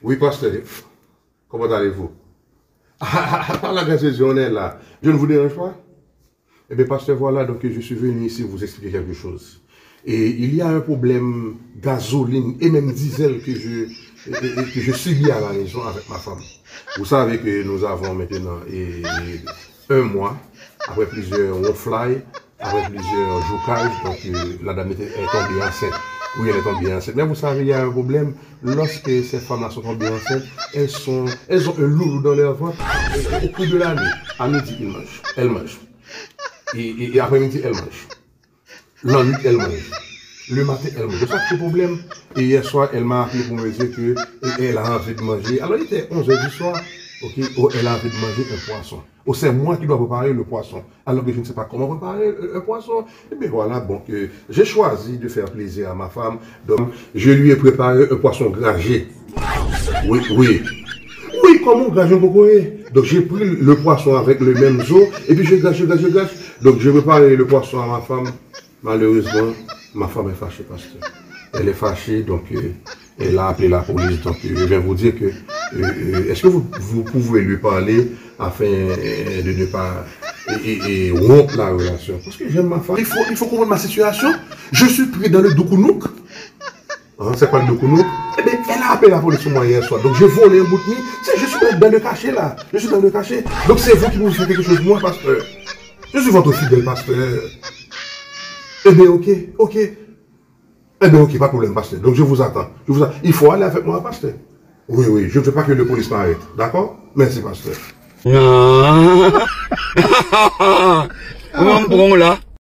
Oui, pasteur. Comment allez-vous? Par la grâce de Dieu, on est là. Je ne vous dérange pas? Eh bien, pasteur, voilà, donc je suis venu ici vous expliquer quelque chose. Et il y a un problème gasoline et même diesel que je subis à la maison avec ma femme. Vous savez que nous avons maintenant un mois, après plusieurs on-fly, après plusieurs joucages, donc la dame est tombée enceinte. Oui, elle est tombée enceinte. Mais vous savez, il y a un problème. Lorsque ces femmes-là sont tombées enceintes, elles ont un lourd dans leur ventre. Au cours de l'année, à midi, elles mangent. Et après-midi, elles mangent. La nuit, elles mangent. Le matin, elle mange. C'est ça le problème. Et hier soir, elle m'a appelé pour me dire qu'elle a envie de manger. Alors, il était 11 h du soir. Okay. Oh, elle a envie de manger un poisson. Oh, c'est moi qui dois préparer le poisson. Alors que je ne sais pas comment préparer un poisson. Et bien voilà, donc j'ai choisi de faire plaisir à ma femme. Donc, je lui ai préparé un poisson gragé. Oui, oui. Oui, comment grager un cocoé? Donc j'ai pris le poisson avec le même eau. Et puis je gâche. Donc j'ai préparé le poisson à ma femme. Malheureusement, ma femme est fâchée, pasteur. Elle est fâchée, donc elle a appelé la police. Donc je viens vous dire que est-ce que vous pouvez lui parler afin de ne pas rompre la relation? Parce que j'aime ma femme. Il faut comprendre ma situation. Je suis pris dans le Doukounouk. Hein, c'est pas le Doukounouk. Eh bien, elle a appelé la police sur moi hier soir. Donc je volé un bout de nuit. Je suis dans le cachet là. Je suis dans le cachet. Donc c'est vous qui vous faites quelque chose pour moi, pasteur. Je suis votre fidèle pasteur. Eh bien, ok. Eh bien, ok, pas de problème, pasteur. Donc, je vous attends. Il faut aller avec moi, pasteur. Oui, je ne veux pas que le police m'arrête. D'accord? Merci, pasteur. On là.